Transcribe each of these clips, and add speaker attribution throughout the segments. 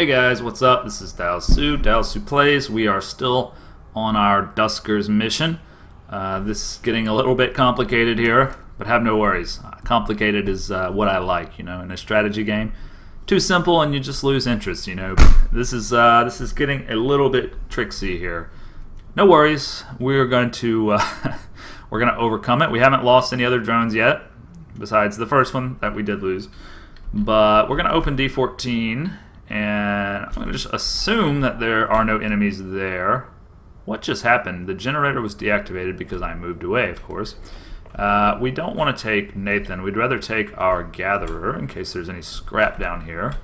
Speaker 1: Hey guys, what's up? This is Dalsu Plays. We are still on our Duskers mission. This is getting a little bit complicated here, but have no worries. Complicated is what I like, in a strategy game. Too simple and you just lose interest, This is getting a little bit tricksy here. No worries. We're going to overcome it. We haven't lost any other drones yet, besides the first one that we did lose. But we're going to open D14. And I'm going to just assume that there are no enemies there. What just happened? The generator was deactivated because I moved away, of course. We don't want to take Nathan. We'd rather take our gatherer in case there's any scrap down here.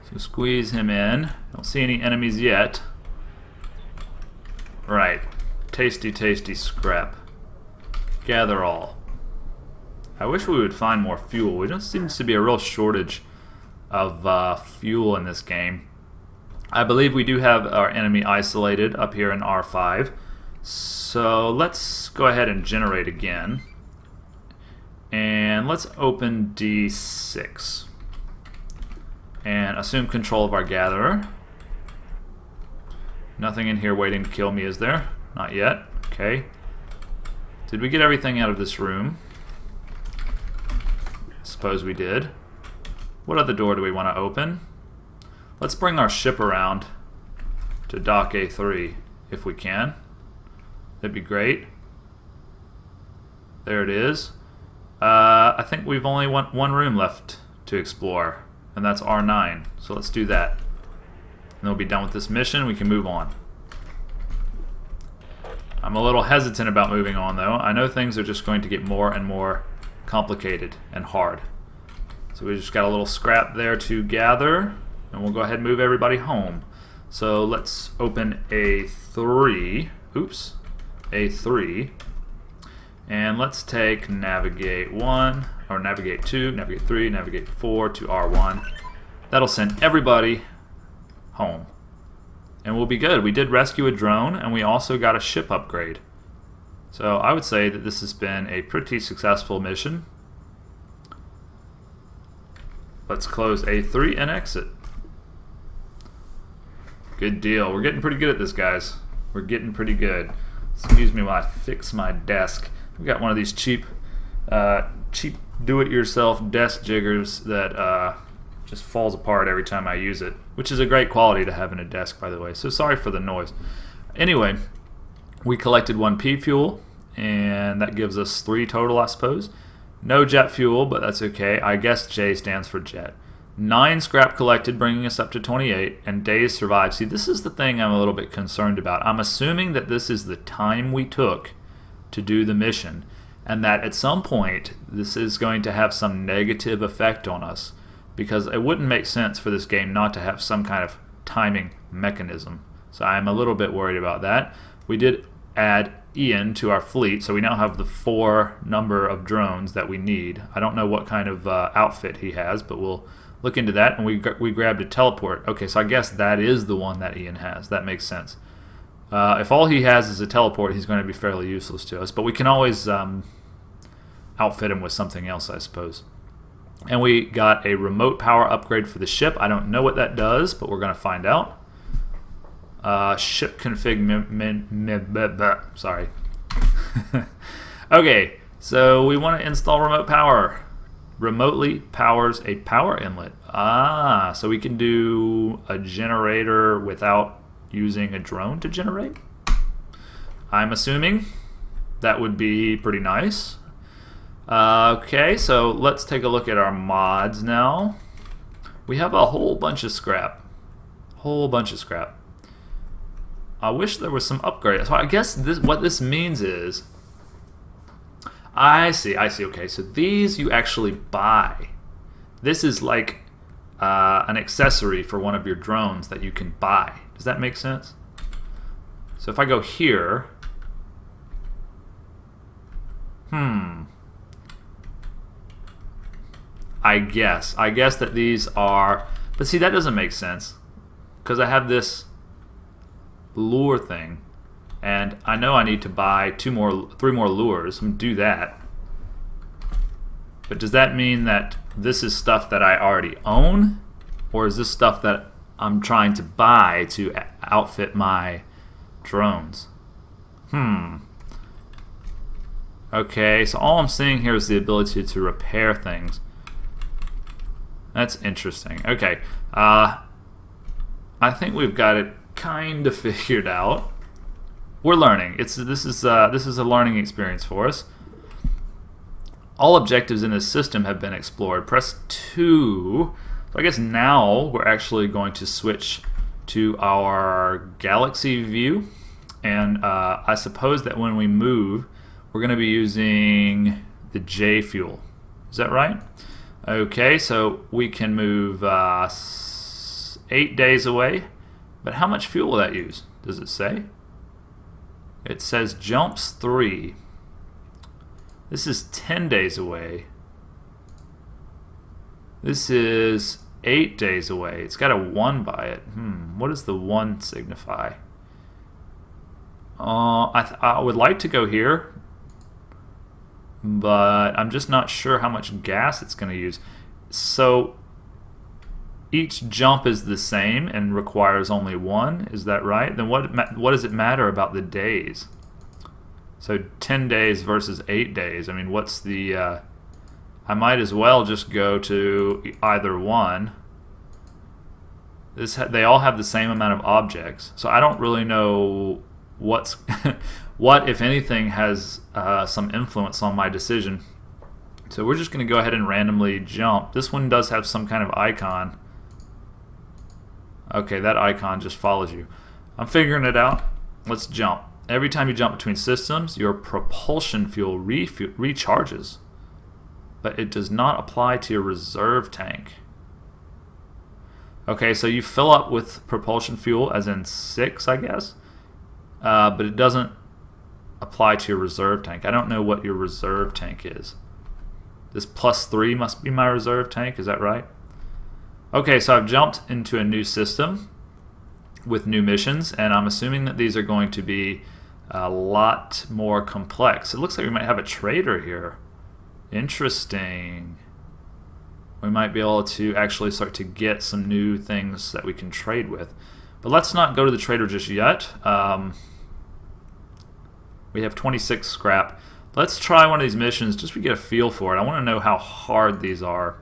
Speaker 1: So squeeze him in. Don't see any enemies yet. Right. Tasty, tasty scrap. Gather all. I wish we would find more fuel. There just seems to be a real shortage of fuel in this game. I believe we do have our enemy isolated up here in R5. So let's go ahead and generate again. And let's open D6. And assume control of our gatherer. Nothing in here waiting to kill me, is there? Not yet. Okay. Did we get everything out of this room? I suppose we did. What other door do we want to open? Let's bring our ship around to dock A3 if we can. That'd be great. There it is. I think we've only one room left to explore, and that's R9. So let's do that. And we'll be done with this mission. We can move on. I'm a little hesitant about moving on, though. I know things are just going to get more and more complicated and hard. So we just got a little scrap there to gather, and we'll go ahead and move everybody home. So let's open A3. Oops. A3. And let's take Navigate 1, or Navigate 2, Navigate 3, Navigate 4 to R1. That'll send everybody home. And we'll be good. We did rescue a drone, and we also got a ship upgrade. So I would say that this has been a pretty successful mission. Let's close A3 and exit. Good deal. We're getting pretty good at this, guys. We're getting pretty good. Excuse me while I fix my desk. We got one of these cheap do-it-yourself desk jiggers that just falls apart every time I use it, which is a great quality to have in a desk, by the way. So sorry for the noise. Anyway, we collected 1 P fuel, and that gives us 3 total, I suppose. No jet fuel, but that's okay. I guess J stands for jet. 9 scrap collected, bringing us up to 28, and days survived. See, this is the thing I'm a little bit concerned about. I'm assuming that this is the time we took to do the mission, and that at some point this is going to have some negative effect on us, because it wouldn't make sense for this game not to have some kind of timing mechanism. So I'm a little bit worried about that. We did add Ian to our fleet, so we now have the 4 number of drones that we need. I don't know what kind of outfit he has, but we'll look into that. And we grabbed a teleport. Okay, so I guess that is the one that Ian has. That makes sense. If all he has is a teleport, he's going to be fairly useless to us, but we can always outfit him with something else, I suppose. And we got a remote power upgrade for the ship. I don't know what that does, but we're going to find out. Ship config sorry. Okay, so we want to install remote power. Remotely powers a power inlet. So we can do a generator without using a drone to generate? I'm assuming that would be pretty nice. Okay, so let's take a look at our mods now. We have a whole bunch of scrap. I wish there was some upgrades. So I guess what this means is, I see. Okay, so these you actually buy. This is like an accessory for one of your drones that you can buy. Does that make sense? So if I go here, I guess that these are, but see, that doesn't make sense because I have this lure thing, and I know I need to buy 3 more lures. I'm gonna do that. But does that mean that this is stuff that I already own, or is this stuff that I'm trying to buy to outfit my drones. Okay, so all I'm seeing here is the ability to repair things. That's interesting. Okay, I think we've got it kind of figured out. We're learning. This is a learning experience for us. All objectives in this system have been explored. Press 2. So I guess now we're actually going to switch to our galaxy view, and I suppose that when we move, we're going to be using the J fuel. Is that right? Okay, so we can move 8 days away, but how much fuel will that use? Does it say? It says jumps 3. This is 10 days away. This is 8 days away. It's got a 1 by it. What does the 1 signify? I would like to go here, but I'm just not sure how much gas it's going to use. So each jump is the same and requires only 1. Is that right? Then what does it matter about the days? So 10 days versus 8 days. I mean, what's the... I might as well just go to either one. They all have the same amount of objects. So I don't really know what, if anything, has some influence on my decision. So we're just going to go ahead and randomly jump. This one does have some kind of icon. Okay, that icon just follows you. I'm figuring it out. Let's jump. Every time you jump between systems, your propulsion fuel recharges, but it does not apply to your reserve tank. Okay, so you fill up with propulsion fuel, as in 6, I guess, but it doesn't apply to your reserve tank. I don't know what your reserve tank is. This +3 must be my reserve tank, is that right? Okay, so I've jumped into a new system with new missions, and I'm assuming that these are going to be a lot more complex. It looks like we might have a trader here. Interesting. We might be able to actually start to get some new things that we can trade with. But let's not go to the trader just yet. We have 26 scrap. Let's try one of these missions just to get a feel for it. I want to know how hard these are.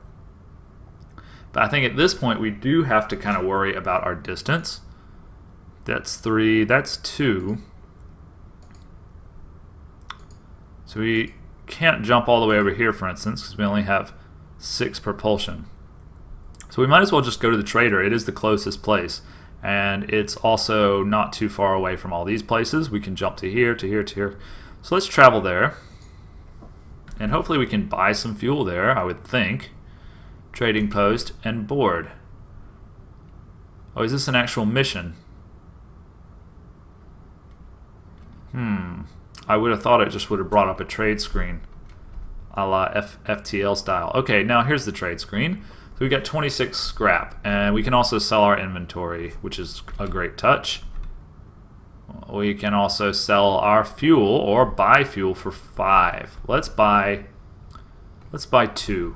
Speaker 1: But I think at this point we do have to kind of worry about our distance. That's 3, that's 2. So we can't jump all the way over here, for instance, because we only have 6 propulsion. So we might as well just go to the trader. It is the closest place, and it's also not too far away from all these places. We can jump to here, to here, to here. So let's travel there, and hopefully we can buy some fuel there, I would think. Trading post and board. Oh, is this an actual mission? I would have thought it just would have brought up a trade screen, a la FTL style. Okay, now here's the trade screen. So we got 26 scrap, and we can also sell our inventory, which is a great touch. We can also sell our fuel or buy fuel for 5. Let's buy 2.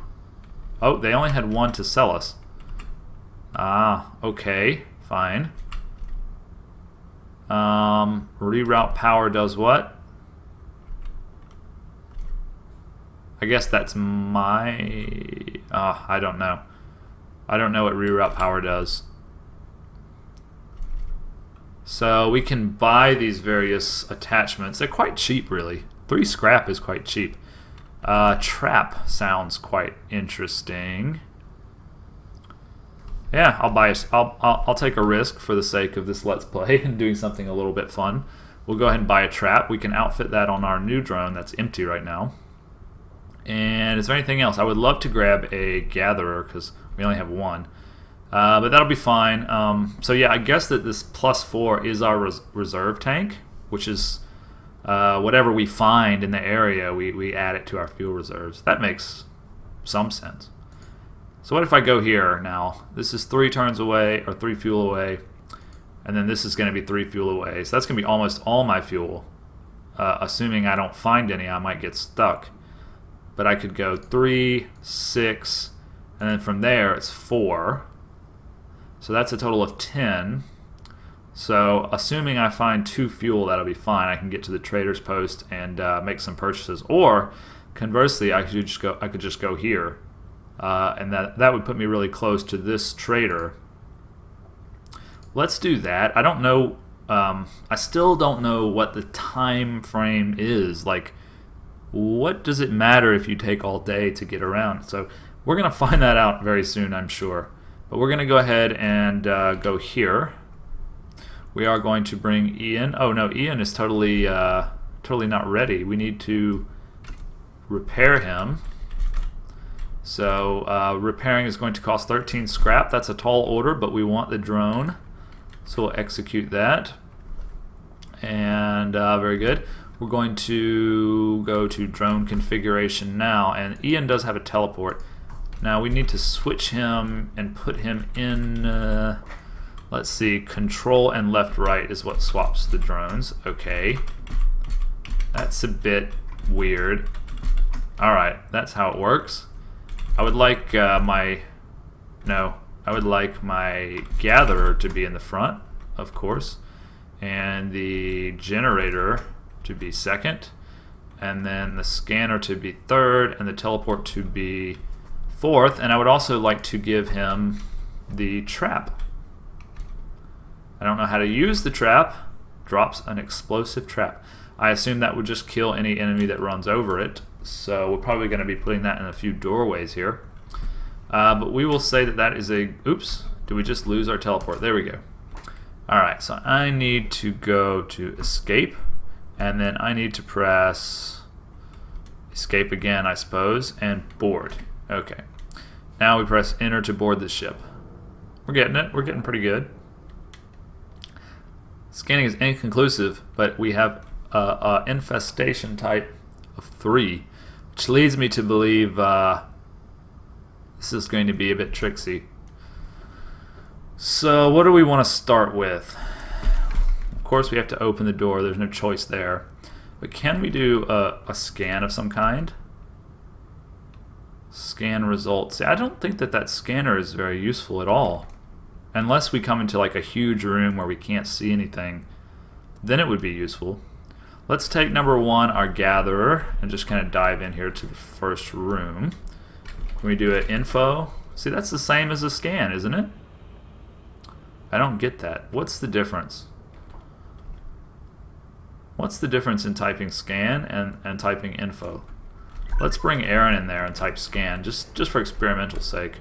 Speaker 1: Oh, they only had 1 to sell us. Ah, okay, fine. Reroute power does what? I guess that's my... I don't know. I don't know what reroute power does. So we can buy these various attachments. They're quite cheap, really. 3 scrap is quite cheap. Trap sounds quite interesting. Yeah, I'll take a risk for the sake of this Let's Play and doing something a little bit fun. We'll go ahead and buy a trap. We can outfit that on our new drone that's empty right now. And is there anything else? I would love to grab a gatherer because we only have 1. But that'll be fine. So yeah, I guess that this +4 is our reserve tank, which is whatever we find in the area, we add it to our fuel reserves. That makes some sense. So what if I go here now? This is 3 turns away, or 3 fuel away, and then this is going to be 3 fuel away. So that's going to be almost all my fuel. Assuming I don't find any, I might get stuck. But I could go 3, 6, and then from there it's 4. So that's a total of 10. So assuming I find 2 fuel, that'll be fine. I can get to the trader's post and make some purchases. Or conversely, I could just go here, and that would put me really close to this trader. Let's do that. I don't know. I still don't know what the time frame is. Like, what does it matter if you take all day to get around? So we're gonna find that out very soon, I'm sure. But we're gonna go ahead and go here. We are going to bring Ian. Oh no, Ian is totally not ready. We need to repair him. So repairing is going to cost 13 scrap. That's a tall order, but we want the drone. So we'll execute that. And very good. We're going to go to drone configuration now. And Ian does have a teleport. Now we need to switch him and put him in... let's see, control and left right is what swaps the drones. Okay. That's a bit weird. Alright, that's how it works. I would like I would like my gatherer to be in the front, of course. And the generator to be second. And then the scanner to be third. And the teleport to be fourth. And I would also like to give him the trap. I don't know how to use the trap. Drops an explosive trap. I assume that would just kill any enemy that runs over it. So we're probably going to be putting that in a few doorways here. But we will say that that is a... Oops. Did we just lose our teleport? There we go. Alright, so I need to go to escape. And then I need to press escape again, I suppose. And board. Okay. Now we press enter to board the ship. We're getting it. We're getting pretty good. Scanning is inconclusive, but we have an infestation type of 3, which leads me to believe this is going to be a bit tricksy. So what do we want to start with? Of course we have to open the door, there's no choice there. But can we do a scan of some kind? Scan results. See, I don't think that scanner is very useful at all. Unless we come into like a huge room where we can't see anything, then it would be useful. Let's take number 1, our gatherer, and just kind of dive in here to the first room. Can we do an info? See, that's the same as a scan, isn't it? I don't get that. What's the difference? What's the difference in typing scan and typing info? Let's bring Aaron in there and type scan, just for experimental sake.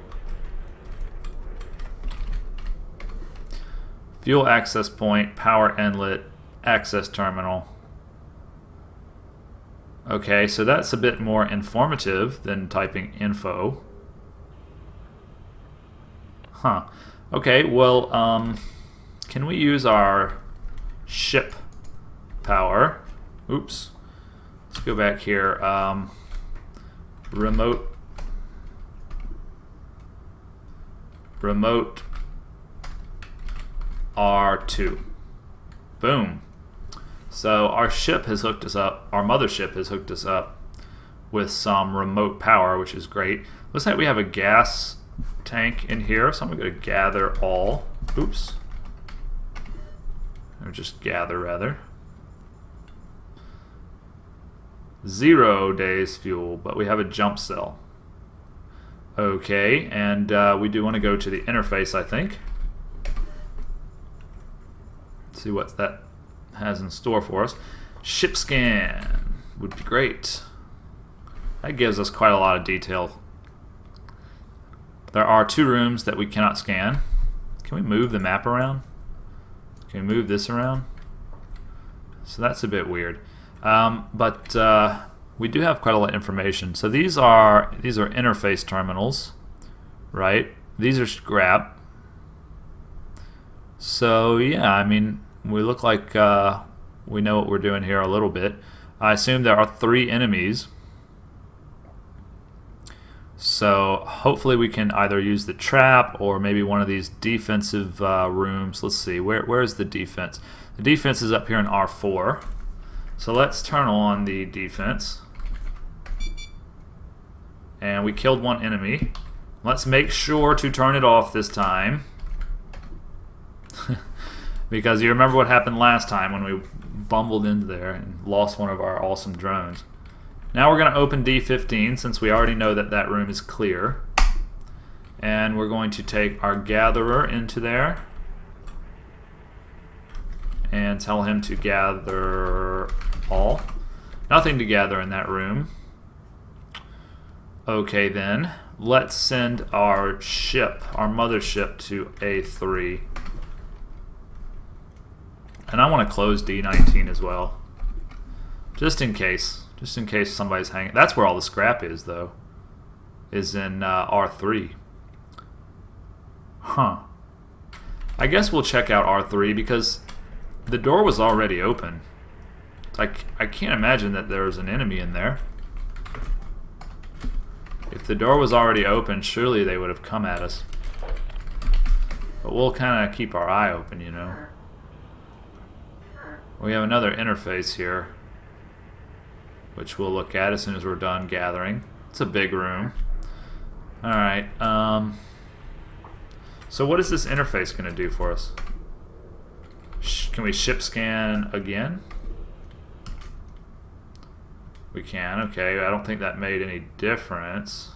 Speaker 1: Fuel access point, power inlet, access terminal. Okay, so that's a bit more informative than typing info. Huh. Okay, well, can we use our ship power? Oops. Let's go back here. Remote R2. Boom. So our ship has hooked us up, our mothership has hooked us up with some remote power, which is great. Looks like we have a gas tank in here, so I'm going to gather all. Oops. Or just gather, rather. 0 days fuel, but we have a jump cell. Okay, and we do want to go to the interface, I think. See what that has in store for us. Ship scan would be great. That gives us quite a lot of detail. There are 2 rooms that we cannot scan. Can we move the map around? Can we move this around? So that's a bit weird. But we do have quite a lot of information. So these are interface terminals, right? These are scrap. So yeah, I mean, we look like we know what we're doing here a little bit. I assume there are 3 enemies. So hopefully we can either use the trap or maybe one of these defensive rooms. Let's see, where is the defense? The defense is up here in R4. So let's turn on the defense. And we killed 1 enemy. Let's make sure to turn it off this time. Because you remember what happened last time when we bumbled into there and lost one of our awesome drones. Now we're going to open D15 since we already know that that room is clear. And we're going to take our gatherer into there and tell him to gather all. Nothing to gather in that room. Okay then, let's send our ship, our mothership, to A3. And I want to close D19 as well. Just in case somebody's hanging. That's where all the scrap is though. Is in R3. Huh. I guess we'll check out R3 because the door was already open. Like, I can't imagine that there's an enemy in there. If the door was already open, surely they would have come at us. But we'll kind of keep our eye open, you know. We have another interface here, which we'll look at as soon as we're done gathering. It's a big room. Alright, so what is this interface going to do for us? Can we ship scan again? We can, okay. I don't think that made any difference.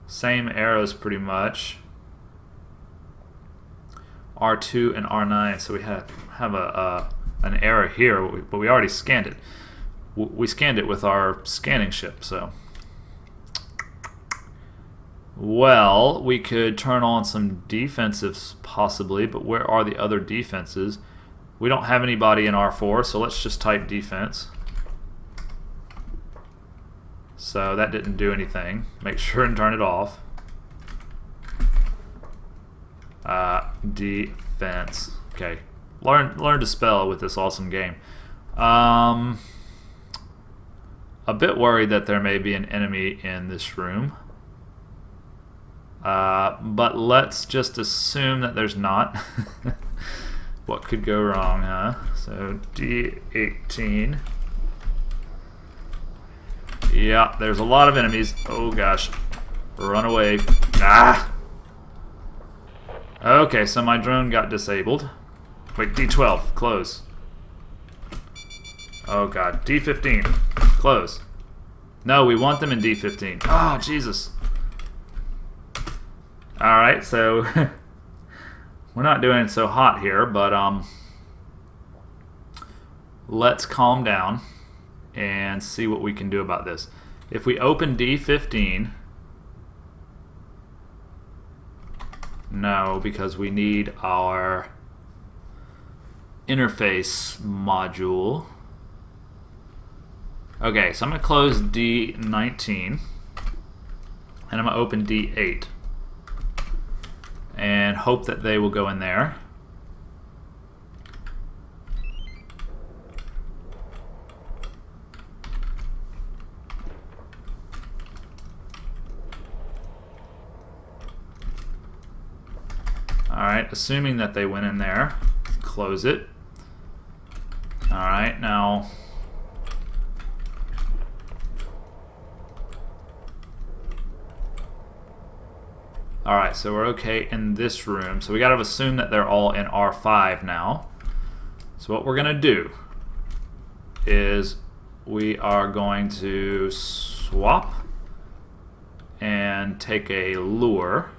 Speaker 1: Same arrows pretty much. R2 and R9, so we have an error here, but we already scanned it. We scanned it with our scanning ship, so. Well, we could turn on some defensives possibly, but where are the other defenses? We don't have anybody in R4, so let's just type defense. So that didn't do anything. Make sure and turn it off. Defense. Okay. Learn to spell with this awesome game. A bit worried that there may be an enemy in this room. But let's just assume that there's not. What could go wrong, huh? So D18. Yeah, there's a lot of enemies. Oh gosh. Run away. Ah! Okay, so my drone got disabled. Wait, D12, close. Oh god, D15, close. No, we want them in D15. Oh, Jesus. Alright, so we're not doing so hot here, but let's calm down and see what we can do about this. If we open D15, no, because we need our interface module. Okay, so I'm going to close D19 and I'm going to open D8 and hope that they will go in there. Alright, assuming that they went in there, close it. Alright, now alright, so we're okay in this room. So we gotta assume that they're all in R5 now. So what we're gonna do is we are going to swap and take a lure.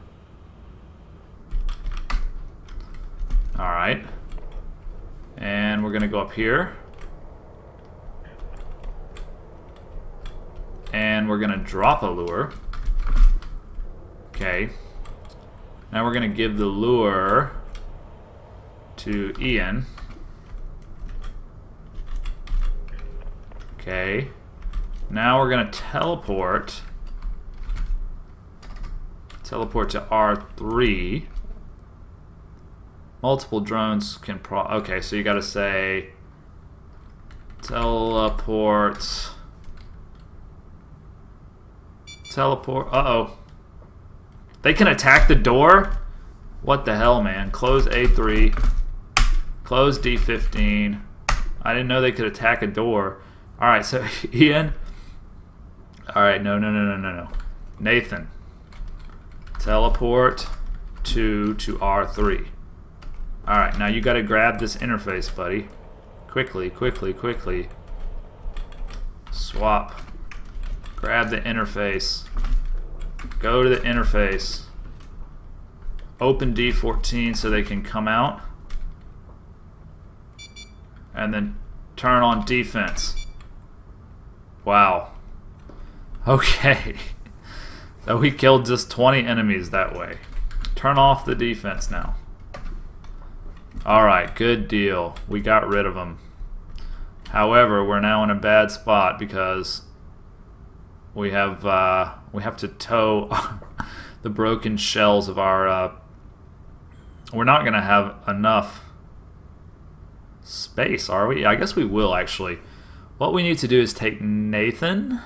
Speaker 1: Alright, and we're going to go up here and we're going to drop a lure. Okay, now we're going to give the lure to Ian. Okay, now we're going to teleport to R3. Multiple drones can okay, so you gotta say teleport. Uh-oh. They can attack the door? What the hell, man? Close A3. Close D15. I didn't know they could attack a door. Alright, so Ian. Alright, no. Nathan. Teleport to R3. Alright, now you gotta grab this interface, buddy. Quickly, quickly, quickly. Swap. Grab the interface. Go to the interface. Open D14 so they can come out. And then turn on defense. Wow. Okay. So we killed just 20 enemies that way. Turn off the defense now. Alright, good deal. We got rid of them. However, we're now in a bad spot because we have to tow the broken shells of our... we're not going to have enough space, are we? I guess we will, actually. What we need to do is take Nathan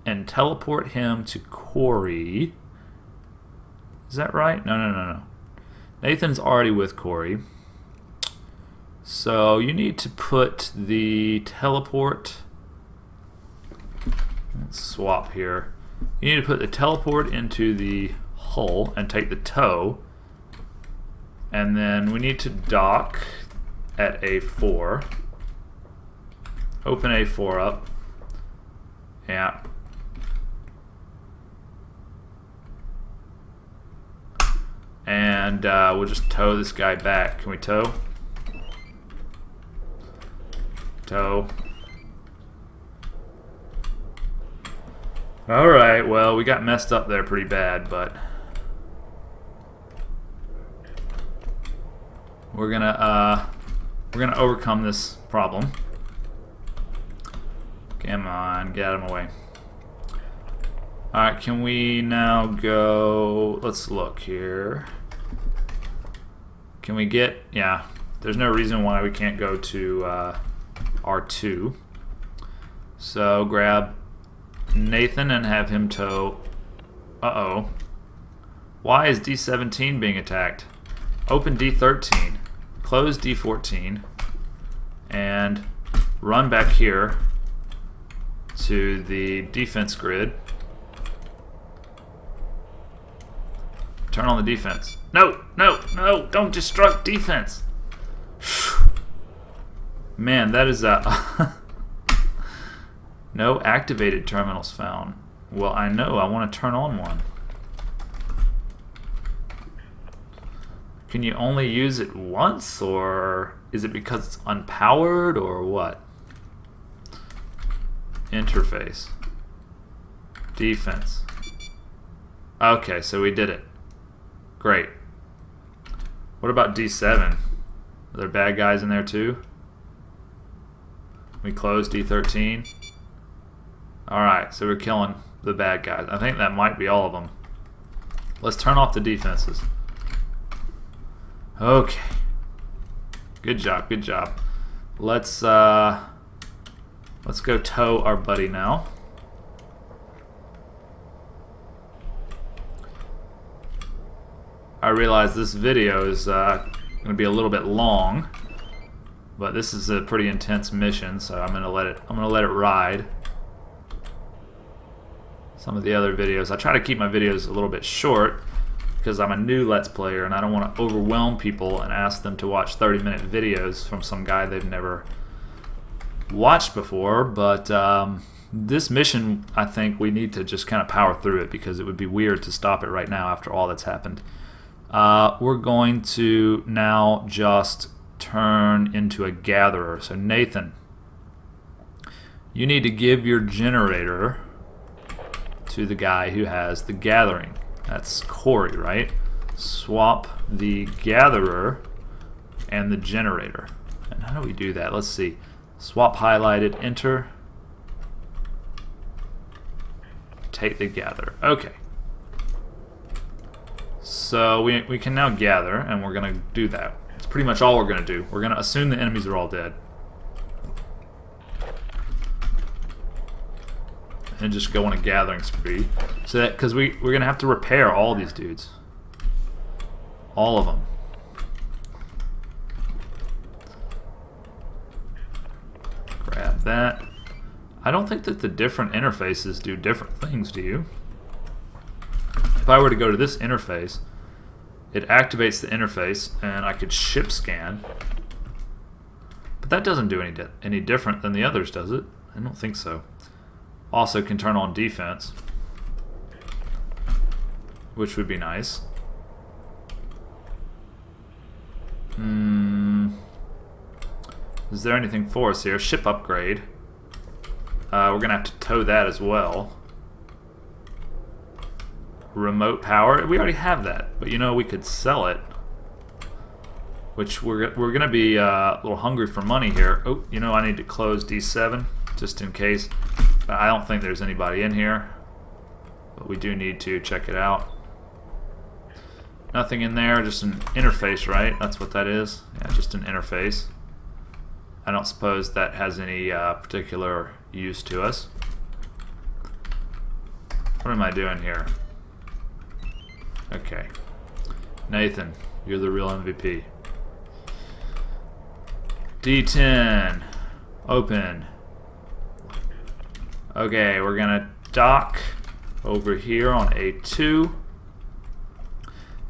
Speaker 1: and teleport him to Corey. Is that right? No. Nathan's already with Corey. So you need to put the teleport... Let's swap here. You need to put the teleport into the hull and take the tow. And then we need to dock at A4. Open A4 up. Yeah. And we'll just tow this guy back. Can we tow? Tow. Alright, well, we got messed up there pretty bad, but we're gonna overcome this problem. Come on, get out of my way. Alright, can we now go... Let's look here. Can we get... Yeah, there's no reason why we can't go to R2. So grab Nathan and have him tow... Uh-oh. Why is D17 being attacked? Open D13. Close D14. And run back here to the defense grid. Turn on the defense. No! Don't destruct defense! Man, that is a... No activated terminals found. Well, I know. I want to turn on one. Can you only use it once, or is it because it's unpowered, or what? Interface. Defense. Okay, so we did it. Great. What about D7? Are there bad guys in there too? We closed D13. Alright, so we're killing the bad guys. I think that might be all of them. Let's turn off the defenses. Okay. Good job, good job. Let's go tow our buddy now. I realize this video is going to be a little bit long, but this is a pretty intense mission, so I'm going to let it ride. Some of the other videos, I try to keep my videos a little bit short because I'm a new Let's Player and I don't want to overwhelm people and ask them to watch 30-minute videos from some guy they've never watched before. But this mission, I think we need to just kind of power through it because it would be weird to stop it right now after all that's happened. We're going to now just turn into a gatherer. So Nathan, you need to give your generator to the guy who has the gathering. That's Corey, right? Swap the gatherer and the generator. And how do we do that? Let's see. Swap highlighted, enter. Take the gatherer. Okay. So we can now gather, and we're going to do that. It's pretty much all we're going to do. We're going to assume the enemies are all dead. And just go on a gathering spree. So that, because we're going to have to repair all these dudes. All of them. Grab that. I don't think that the different interfaces do different things, do you? If I were to go to this interface, It activates the interface, and I could ship scan. But that doesn't do any different than the others, does it? I don't think so. Also can turn on defense, which would be nice. Is there anything for us here? Ship upgrade. We're going to have to tow that as well. Remote power. We already have that, but you know, we could sell it. Which we're going to be a little hungry for money here. Oh, you know, I need to close D7 just in case. But I don't think there's anybody in here. But we do need to check it out. Nothing in there, just an interface, right? That's what that is. Yeah, just an interface. I don't suppose that has any particular use to us. What am I doing here? Okay. Nathan, you're the real MVP. D10. Open. Okay, we're gonna dock over here on A2.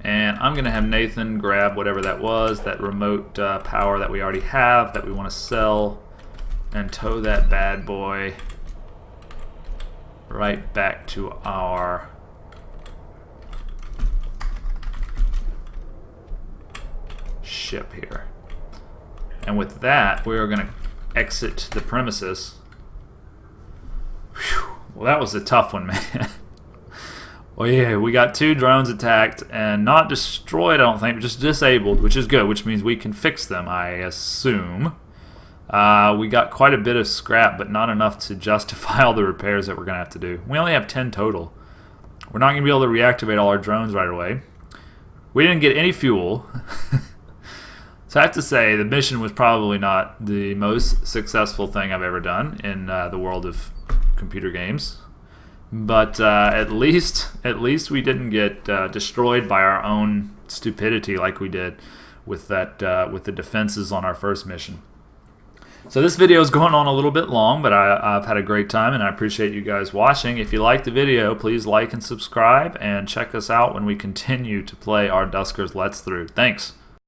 Speaker 1: And I'm gonna have Nathan grab whatever that was, that remote power that we already have, that we want to sell, and tow that bad boy right back to our ship here. And with that, we are going to exit the premises. Whew. Well, that was a tough one, man. Well, yeah, we got 2 drones attacked and not destroyed, I don't think, but just disabled, which is good, which means we can fix them, I assume. We got quite a bit of scrap, but not enough to justify all the repairs that we're going to have to do. We only have 10 total. We're not going to be able to reactivate all our drones right away. We didn't get any fuel. So I have to say, the mission was probably not the most successful thing I've ever done in the world of computer games. But at least we didn't get destroyed by our own stupidity like we did with that with the defenses on our first mission. So this video is going on a little bit long, but I've had a great time and I appreciate you guys watching. If you liked the video, please like and subscribe and check us out when we continue to play our Duskers Let's Through. Thanks.